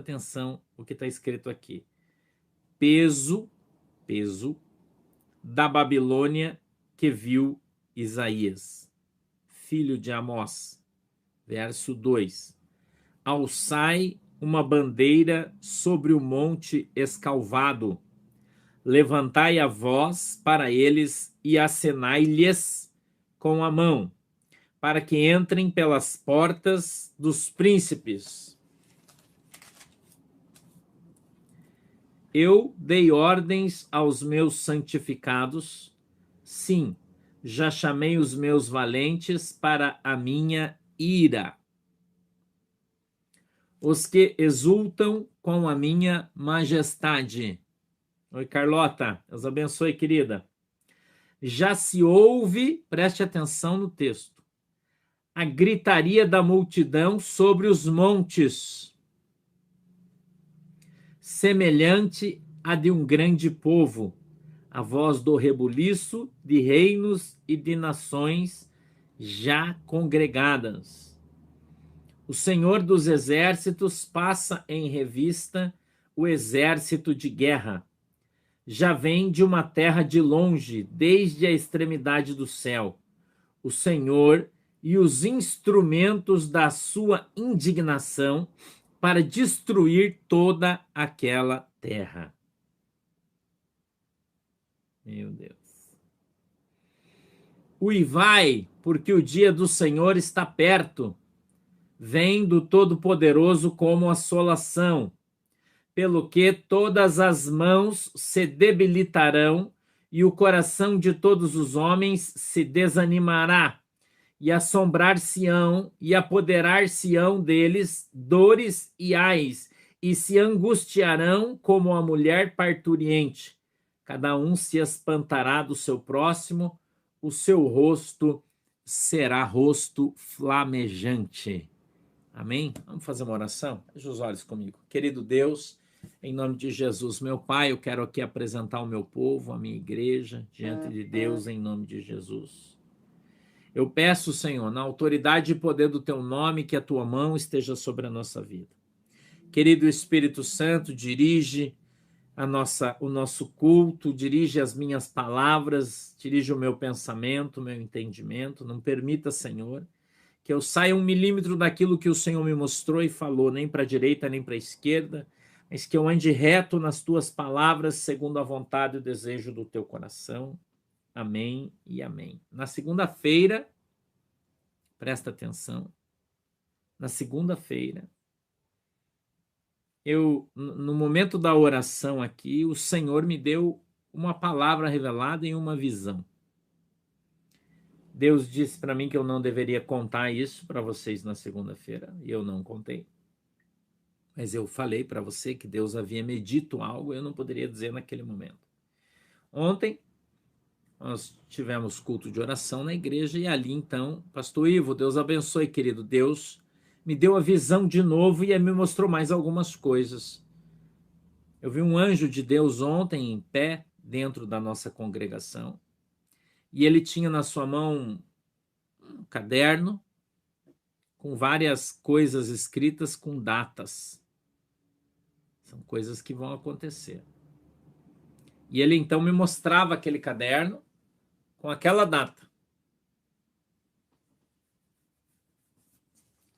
atenção o que está escrito aqui. Peso da Babilônia que viu Isaías, filho de Amós. Verso 2. Alçai uma bandeira sobre o monte escalvado, levantai a voz para eles e acenai-lhes com a mão, para que entrem pelas portas dos príncipes. Eu dei ordens aos meus santificados, sim, já chamei os meus valentes para a minha ira, os que exultam com a minha majestade. Oi, Carlota, Deus abençoe, querida. Já se ouve, preste atenção no texto, a gritaria da multidão sobre os montes, semelhante à de um grande povo, a voz do rebuliço de reinos e de nações já congregadas. O Senhor dos exércitos passa em revista o exército de guerra. Já vem de uma terra de longe, desde a extremidade do céu. O Senhor e os instrumentos da sua indignação para destruir toda aquela terra. Meu Deus. Uivai, porque o dia do Senhor está perto. Vem do Todo-Poderoso como assolação, pelo que todas as mãos se debilitarão e o coração de todos os homens se desanimará, e assombrar-se-ão e apoderar-se-ão deles dores e ais, e se angustiarão como a mulher parturiente. Cada um se espantará do seu próximo, o seu rosto será rosto flamejante. Amém? Vamos fazer uma oração? Feche os olhos comigo. Querido Deus, em nome de Jesus, meu Pai, eu quero aqui apresentar o meu povo, a minha igreja, diante de Deus, em nome de Jesus. Eu peço, Senhor, na autoridade e poder do Teu nome, que a Tua mão esteja sobre a nossa vida. Querido Espírito Santo, dirige o nosso culto, dirige as minhas palavras, dirige o meu pensamento, o meu entendimento. Não permita, Senhor, que eu saia 1 milímetro daquilo que o Senhor me mostrou e falou, nem para a direita, nem para a esquerda, mas que eu ande reto nas tuas palavras, segundo a vontade e o desejo do teu coração. Amém e amém. Na segunda-feira, presta atenção, na segunda-feira, no momento da oração aqui, o Senhor me deu uma palavra revelada em uma visão. Deus disse para mim que eu não deveria contar isso para vocês na segunda-feira, e eu não contei. Mas eu falei para você que Deus havia me dito algo, eu não poderia dizer naquele momento. Ontem, nós tivemos culto de oração na igreja, e ali então, pastor Ivo, Deus abençoe, querido. Deus me deu a visão de novo e me mostrou mais algumas coisas. Eu vi um anjo de Deus ontem em pé, dentro da nossa congregação, e ele tinha na sua mão um caderno com várias coisas escritas com datas. São coisas que vão acontecer. E ele então me mostrava aquele caderno com aquela data.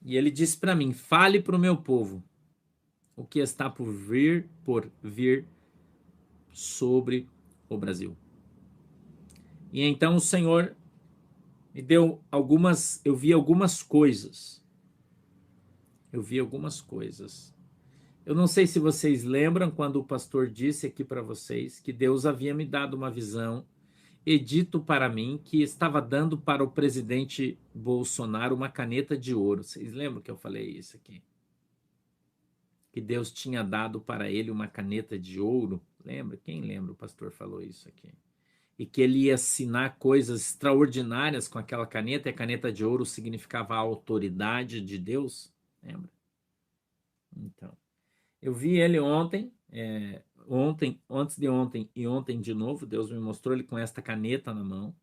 E ele disse para mim: fale para o meu povo o que está por vir sobre o Brasil. E então o Senhor me deu eu vi algumas coisas. Eu não sei se vocês lembram quando o pastor disse aqui para vocês que Deus havia me dado uma visão e dito para mim que estava dando para o presidente Bolsonaro uma caneta de ouro. Vocês lembram que eu falei isso aqui? Que Deus tinha dado para ele uma caneta de ouro. Lembra? Quem lembra? O pastor falou isso aqui. E que ele ia assinar coisas extraordinárias com aquela caneta, e a caneta de ouro significava a autoridade de Deus. Lembra? Então, eu vi ele ontem, antes de ontem e ontem de novo, Deus me mostrou ele com esta caneta na mão,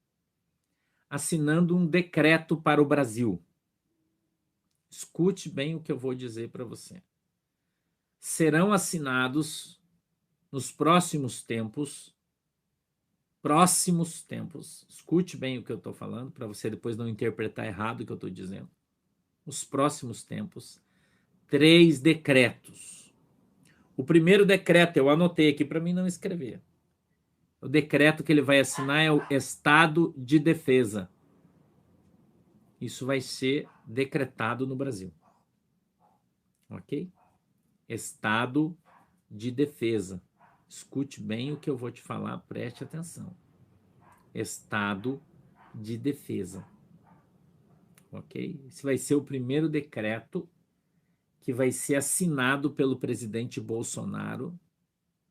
assinando um decreto para o Brasil. Escute bem o que eu vou dizer para você. serão assinados nos próximos tempos, escute bem o que eu estou falando, para você depois não interpretar errado o que eu estou dizendo. Nos próximos tempos, 3 decretos. O primeiro decreto, eu anotei aqui para mim não escrever. O decreto que ele vai assinar é o Estado de Defesa. Isso vai ser decretado no Brasil. Ok? Estado de Defesa. Escute bem o que eu vou te falar, preste atenção. Estado de Defesa. Ok? Esse vai ser o primeiro decreto que vai ser assinado pelo presidente Bolsonaro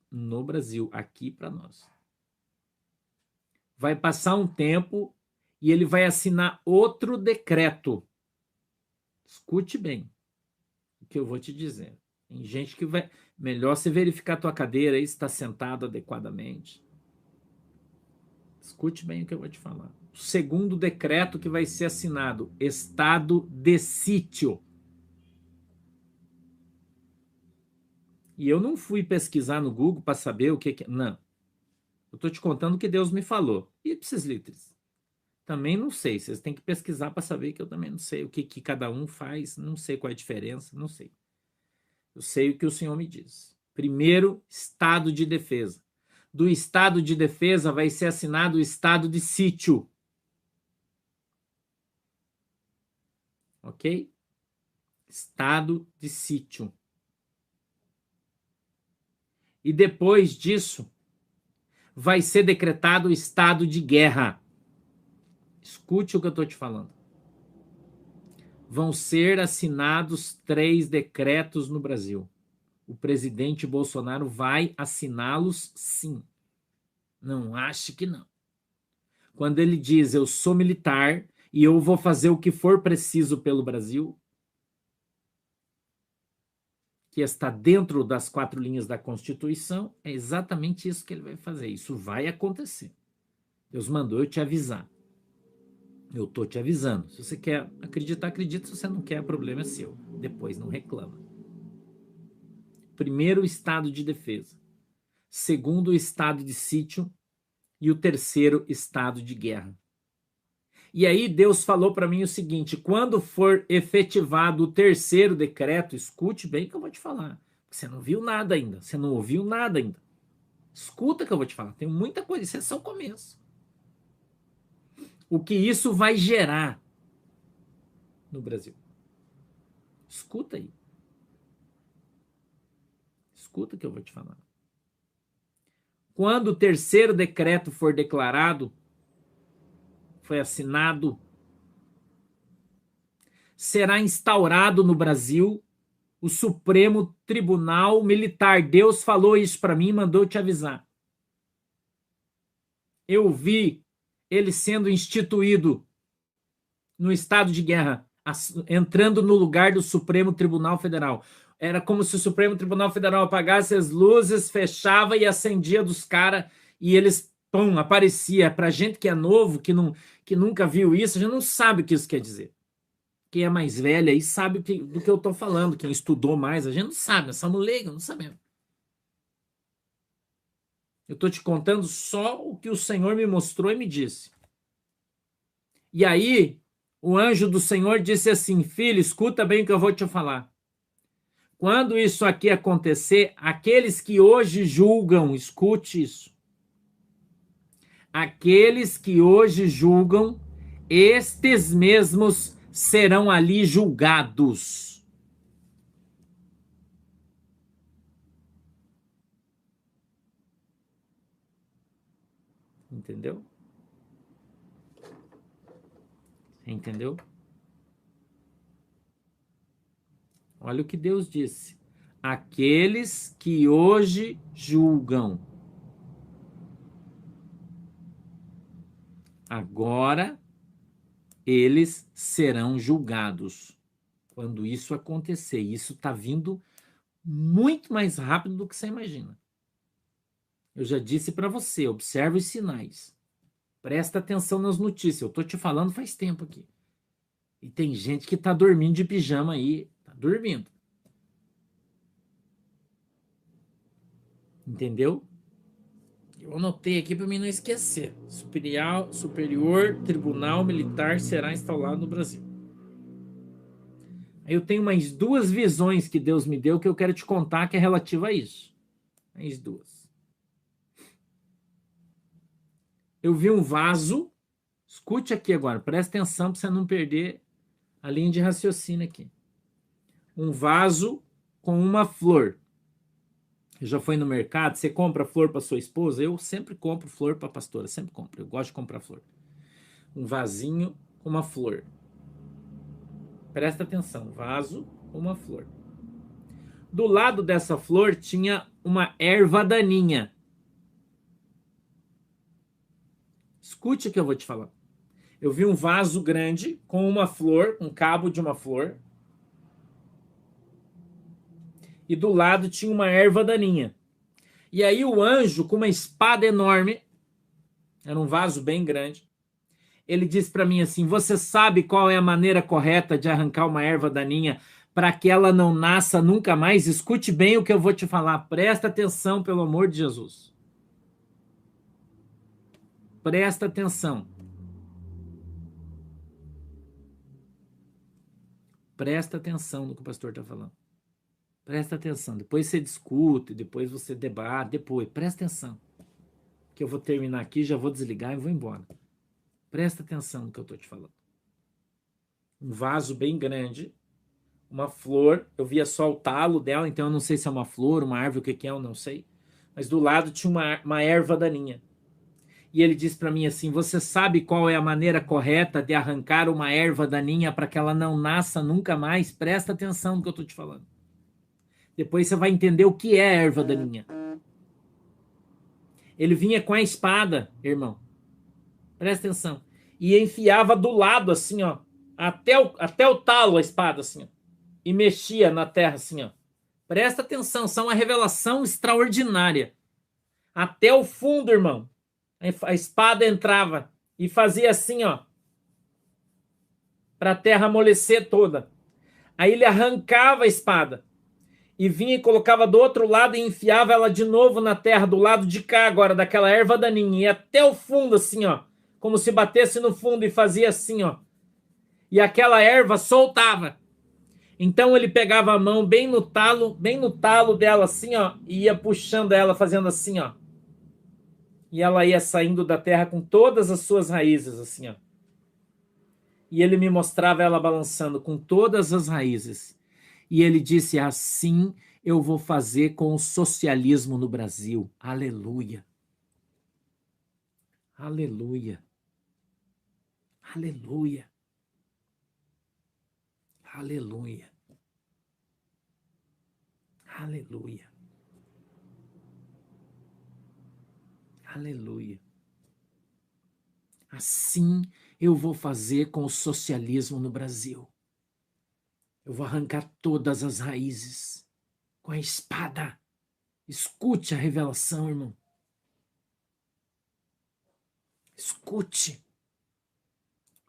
no Brasil, aqui para nós. Vai passar um tempo e ele vai assinar outro decreto. Escute bem o que eu vou te dizer. Tem gente que vai... Melhor você verificar a tua cadeira aí, se está sentado adequadamente. Escute bem o que eu vou te falar. O segundo decreto que vai ser assinado, estado de sítio. E eu não fui pesquisar no Google para saber o que é. Não. Eu estou te contando o que Deus me falou. Ipsis litteris. Também não sei. Vocês têm que pesquisar para saber que eu também não sei o que cada um faz. Não sei qual é a diferença. Não sei. Eu sei o que o Senhor me diz. Primeiro, estado de defesa. Do estado de defesa vai ser assinado o estado de sítio. Ok? Estado de sítio. E depois disso, vai ser decretado o estado de guerra. Escute o que eu estou te falando. Vão ser assinados 3 decretos no Brasil. O presidente Bolsonaro vai assiná-los, sim. Não ache que não. Quando ele diz, eu sou militar e eu vou fazer o que for preciso pelo Brasil, que está dentro das 4 linhas da Constituição, é exatamente isso que ele vai fazer. Isso vai acontecer. Deus mandou eu te avisar. Eu estou te avisando. Se você quer acreditar, acredita. Se você não quer, o problema é seu. Depois não reclama. Primeiro, o estado de defesa. Segundo, o estado de sítio. E o terceiro, estado de guerra. E aí Deus falou para mim o seguinte, quando for efetivado o terceiro decreto, escute bem o que eu vou te falar. Você não viu nada ainda, você não ouviu nada ainda. Escuta o que eu vou te falar, tem muita coisa, isso é só o começo. O que isso vai gerar no Brasil? Escuta aí. Escuta o que eu vou te falar. Quando o terceiro decreto for declarado, foi assinado, será instaurado no Brasil o Supremo Tribunal Militar. Deus falou isso para mim e mandou te avisar. Eu vi ele sendo instituído no estado de guerra, entrando no lugar do Supremo Tribunal Federal. Era como se o Supremo Tribunal Federal apagasse as luzes, fechava e acendia dos caras e eles, pum, aparecia. Pra gente que é novo, que nunca viu isso, a gente não sabe o que isso quer dizer. Quem é mais velha aí sabe do que eu tô falando, quem estudou mais, a gente não sabe, nós somos leigos, não sabemos. Eu estou te contando só o que o Senhor me mostrou e me disse. E aí, o anjo do Senhor disse assim, filho, escuta bem o que eu vou te falar. Quando isso aqui acontecer, aqueles que hoje julgam, escute isso. Aqueles que hoje julgam, estes mesmos serão ali julgados. Entendeu? Entendeu? Olha o que Deus disse. Aqueles que hoje julgam. Agora eles serão julgados. Quando isso acontecer, isso está vindo muito mais rápido do que você imagina. Eu já disse para você, observe os sinais. Presta atenção nas notícias. Eu estou te falando faz tempo aqui. E tem gente que está dormindo de pijama aí. Está dormindo. Entendeu? Eu anotei aqui para mim não esquecer. Superior Tribunal Militar será instalado no Brasil. Eu tenho mais duas visões que Deus me deu que eu quero te contar que é relativa a isso. Mais duas. Eu vi um vaso. Escute aqui agora, presta atenção para você não perder a linha de raciocínio aqui. Um vaso com uma flor. Já foi no mercado? Você compra flor para sua esposa? Eu sempre compro flor para a pastora, sempre compro. Eu gosto de comprar flor. Um vasinho com uma flor. Presta atenção, vaso com uma flor. Do lado dessa flor tinha uma erva daninha. Escute o que eu vou te falar. Eu vi um vaso grande com uma flor, um cabo de uma flor. E do lado tinha uma erva daninha. E aí o anjo, com uma espada enorme, era um vaso bem grande, ele disse para mim assim: você sabe qual é a maneira correta de arrancar uma erva daninha para que ela não nasça nunca mais? Escute bem o que eu vou te falar. Presta atenção, pelo amor de Jesus. Presta atenção. Presta atenção no que o pastor está falando. Presta atenção. Depois você discute, depois você debate, depois. Presta atenção. Que eu vou terminar aqui, já vou desligar e vou embora. Presta atenção no que eu estou te falando. Um vaso bem grande, uma flor, eu via só o talo dela, então eu não sei se é uma flor, uma árvore, o que é, eu não sei. Mas do lado tinha uma erva daninha. E ele disse para mim assim: você sabe qual é a maneira correta de arrancar uma erva daninha para que ela não nasça nunca mais? Presta atenção no que eu estou te falando. Depois você vai entender o que é erva daninha. Ele vinha com a espada, irmão. Presta atenção. E enfiava do lado, assim, ó. Até o talo a espada, assim, ó. E mexia na terra, assim, ó. Presta atenção, isso é uma revelação extraordinária. Até o fundo, irmão. A espada entrava e fazia assim, ó. Para a terra amolecer toda. Aí ele arrancava a espada. E vinha e colocava do outro lado e enfiava ela de novo na terra, do lado de cá agora, daquela erva daninha. E até o fundo, assim, ó. Como se batesse no fundo e fazia assim, ó. E aquela erva soltava. Então ele pegava a mão bem no talo dela, assim, ó. E ia puxando ela, fazendo assim, ó. E ela ia saindo da terra com todas as suas raízes, assim, ó. E ele me mostrava ela balançando com todas as raízes. E ele disse: assim eu vou fazer com o socialismo no Brasil. Aleluia. Aleluia. Aleluia. Aleluia. Aleluia. Aleluia. Assim eu vou fazer com o socialismo no Brasil. Eu vou arrancar todas as raízes com a espada. Escute a revelação, irmão. Escute.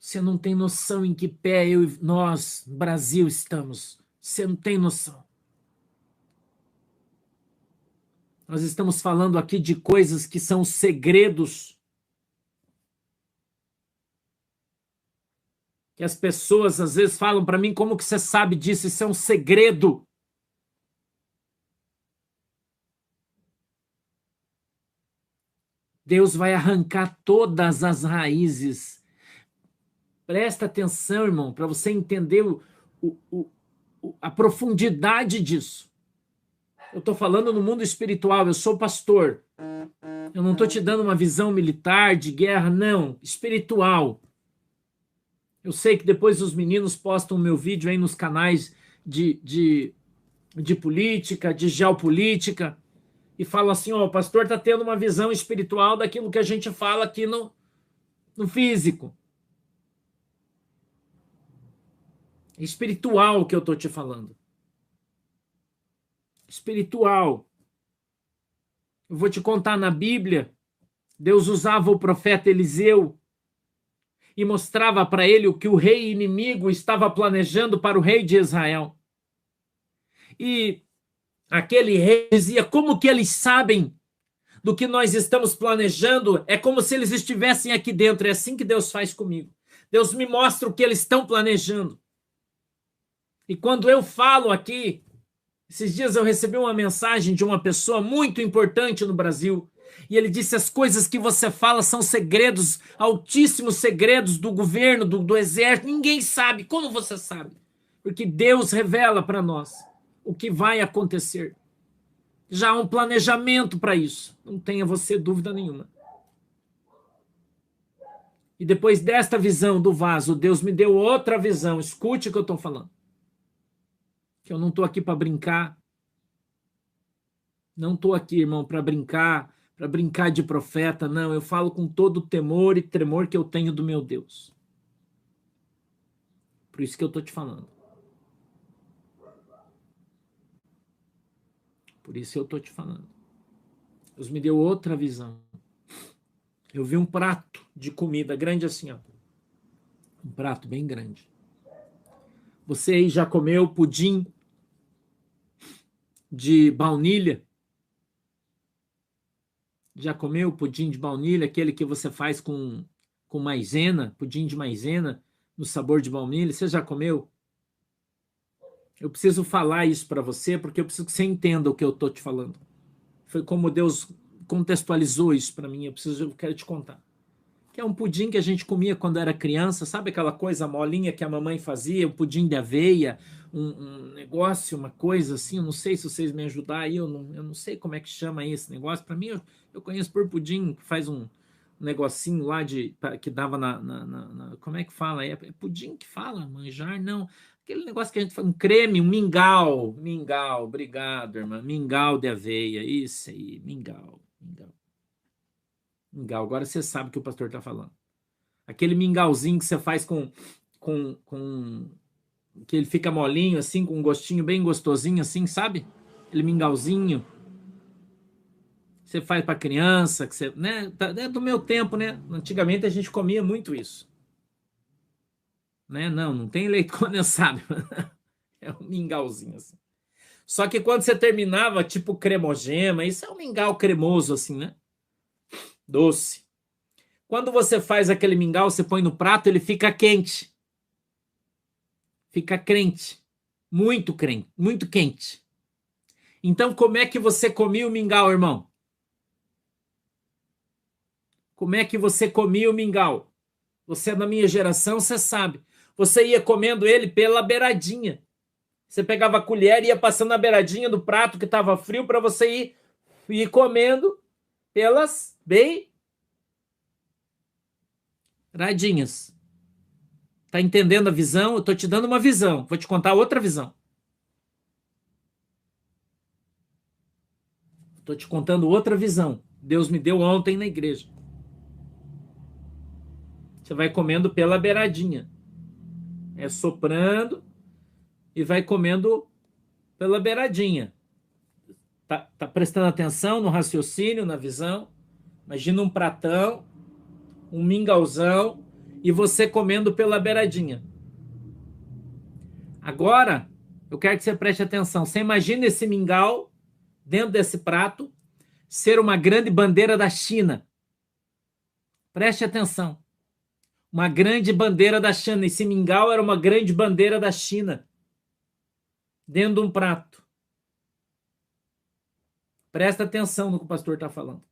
Você não tem noção em que pé nós, no Brasil, estamos. Você não tem noção. Nós estamos falando aqui de coisas que são segredos. Que as pessoas às vezes falam para mim: como que você sabe disso? Isso é um segredo. Deus vai arrancar todas as raízes. Presta atenção, irmão, para você entender a profundidade disso. Eu estou falando no mundo espiritual, eu sou pastor. Eu não estou te dando uma visão militar, de guerra, não. Espiritual. Eu sei que depois os meninos postam o meu vídeo aí nos canais de política, de geopolítica, e falam assim: ó, o pastor está tendo uma visão espiritual daquilo que a gente fala aqui no físico. É espiritual que eu estou te falando. Espiritual. Eu vou te contar, na Bíblia, Deus usava o profeta Eliseu e mostrava para ele o que o rei inimigo estava planejando para o rei de Israel. E Aquele rei dizia: como que eles sabem do que nós estamos planejando? É como se eles estivessem aqui dentro. É assim que Deus faz comigo. Deus me mostra o que eles estão planejando. E quando eu falo aqui, esses dias eu recebi uma mensagem de uma pessoa muito importante no Brasil. E ele disse: as coisas que você fala são segredos, altíssimos segredos do governo, do exército. Ninguém sabe. Como você sabe? Porque Deus revela para nós o que vai acontecer. Já há um planejamento para isso. Não tenha você dúvida nenhuma. E depois desta visão do vaso, Deus me deu outra visão. Escute o que eu estou falando. Que eu não estou aqui para brincar. Não estou aqui, irmão, para brincar de profeta. Não, eu falo com todo o temor e tremor que eu tenho do meu Deus. Por isso que eu estou te falando. Por isso eu estou te falando. Deus me deu outra visão. Eu vi um prato de comida grande assim, ó. Um prato bem grande. Você aí já comeu pudim de baunilha? Já comeu pudim de baunilha, aquele que você faz com maisena, pudim de maisena, no sabor de baunilha? Você já comeu? Eu preciso falar isso para você, porque eu preciso que você entenda o que eu estou te falando. Foi como Deus contextualizou isso para mim, eu quero te contar. Que é um pudim que a gente comia quando era criança, sabe aquela coisa molinha que a mamãe fazia, o pudim de aveia, um negócio, uma coisa assim, eu não sei se vocês me ajudar aí, eu não sei como é que chama esse negócio. Para mim, eu conheço por pudim, que faz um negocinho lá que dava como é que fala? É pudim que fala? Manjar? Não. Aquele negócio que a gente fala, um creme, um mingau, obrigado, irmã, mingau de aveia, isso aí, mingau. Mingau, agora você sabe o que o pastor está falando. Aquele mingauzinho que você faz com que ele fica molinho, assim, com um gostinho bem gostosinho, assim, sabe? Aquele mingauzinho. Você faz para criança, que você, né? É do meu tempo, né? Antigamente a gente comia muito isso. Né? Não tem leite condensado. É um mingauzinho, assim. Só que quando você terminava, tipo cremogema, isso é um mingau cremoso, assim, né? Doce. Quando você faz aquele mingau, você põe no prato, ele fica quente. Fica crente. Muito crente, muito quente. Então, como é que você comia o mingau, irmão? Como é que você comia o mingau? Você é da minha geração, você sabe. Você ia comendo ele pela beiradinha. Você pegava a colher e ia passando na beiradinha do prato que estava frio para você ir comendo pelas beiradinhas. Tá entendendo a visão? Eu tô te dando uma visão. Vou te contar outra visão. Tô te contando outra visão. Deus me deu ontem na igreja. Você vai comendo pela beiradinha. É soprando e vai comendo pela beiradinha. Tá prestando atenção no raciocínio, na visão? Imagina um pratão, um mingauzão e você comendo pela beiradinha. Agora, eu quero que você preste atenção. Você imagina esse mingau dentro desse prato ser uma grande bandeira da China. Preste atenção. Uma grande bandeira da China. Esse mingau era uma grande bandeira da China. Dentro de um prato. Presta atenção no que o pastor está falando.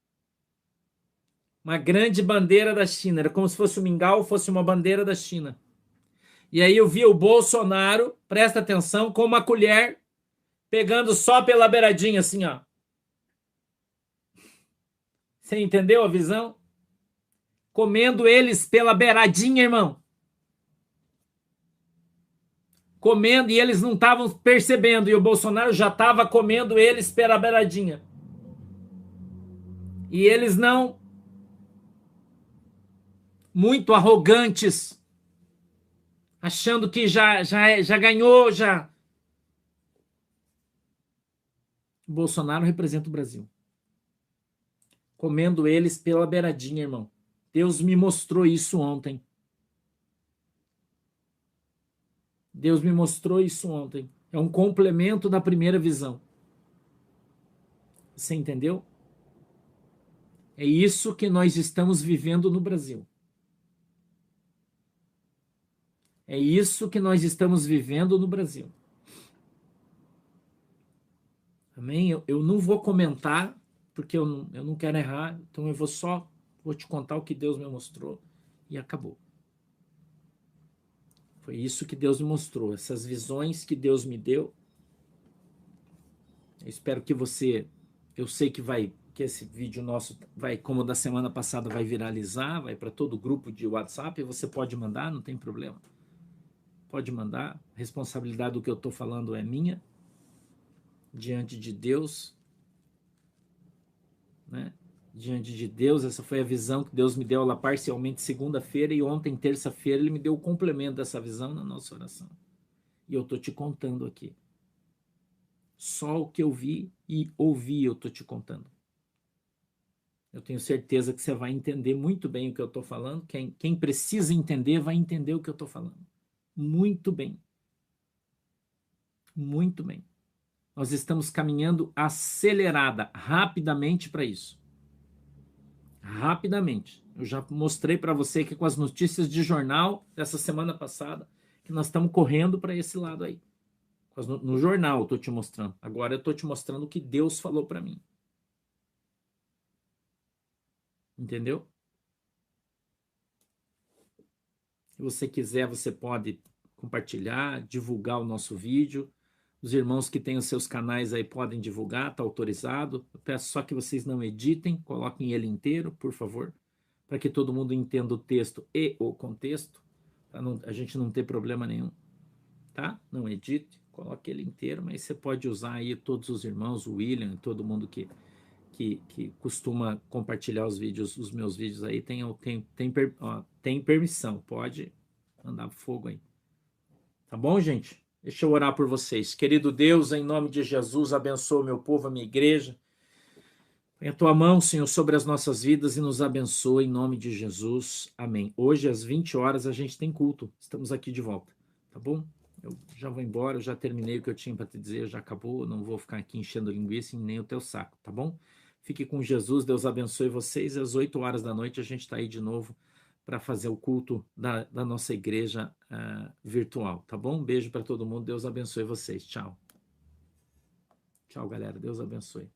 Uma grande bandeira da China. Era como se fosse o mingau, fosse uma bandeira da China. E aí eu vi o Bolsonaro, presta atenção, com uma colher, pegando só pela beiradinha, assim, ó. Você entendeu a visão? Comendo eles pela beiradinha, irmão. Comendo e eles não estavam percebendo. E o Bolsonaro já estava comendo eles pela beiradinha. E eles não, muito arrogantes, achando que já ganhou, já. O Bolsonaro representa o Brasil. Comendo eles pela beiradinha, irmão. Deus me mostrou isso ontem. Deus me mostrou isso ontem. É um complemento da primeira visão. Você entendeu? É isso que nós estamos vivendo no Brasil. É isso que nós estamos vivendo no Brasil. Amém? Eu não vou comentar, porque eu não quero errar, então eu vou te contar o que Deus me mostrou e acabou. Foi isso que Deus me mostrou, essas visões que Deus me deu. Eu espero que eu sei que esse vídeo nosso vai, como o da semana passada, vai viralizar, vai para todo o grupo de WhatsApp, você pode mandar, não tem problema. Pode mandar, a responsabilidade do que eu estou falando é minha, diante de Deus, né? Diante de Deus, essa foi a visão que Deus me deu lá parcialmente segunda-feira, e ontem, terça-feira, Ele me deu o complemento dessa visão na nossa oração. E eu estou te contando aqui. Só o que eu vi e ouvi eu estou te contando. Eu tenho certeza que você vai entender muito bem o que eu estou falando. Quem precisa entender vai entender o que eu estou falando. Muito bem. Muito bem. Nós estamos caminhando acelerada, rapidamente para isso. Rapidamente. Eu já mostrei para você que com as notícias de jornal dessa semana passada, que nós estamos correndo para esse lado aí. No jornal eu estou te mostrando. Agora eu estou te mostrando o que Deus falou para mim. Entendeu? Se você quiser, você pode compartilhar, divulgar o nosso vídeo. Os irmãos que têm os seus canais aí podem divulgar, está autorizado. Eu peço só que vocês não editem, coloquem ele inteiro, por favor, para que todo mundo entenda o texto e o contexto, para a gente não ter problema nenhum, tá? Não edite, coloque ele inteiro, mas você pode usar aí todos os irmãos, o William, todo mundo que costuma compartilhar os vídeos, os meus vídeos aí, tem permissão, pode mandar fogo aí. Tá bom, gente? Deixa eu orar por vocês. Querido Deus, em nome de Jesus, abençoa o meu povo, a minha igreja. Põe a tua mão, Senhor, sobre as nossas vidas e nos abençoa em nome de Jesus. Amém. Hoje, às 20 horas, a gente tem culto. Estamos aqui de volta. Tá bom? Eu já vou embora, eu já terminei o que eu tinha para te dizer, já acabou. Não vou ficar aqui enchendo linguiça e nem o teu saco, tá bom? Fique com Jesus, Deus abençoe vocês. Às 8 horas da noite, a gente está aí de novo para fazer o culto da nossa igreja virtual, tá bom? Um beijo para todo mundo, Deus abençoe vocês. Tchau. Tchau, galera. Deus abençoe.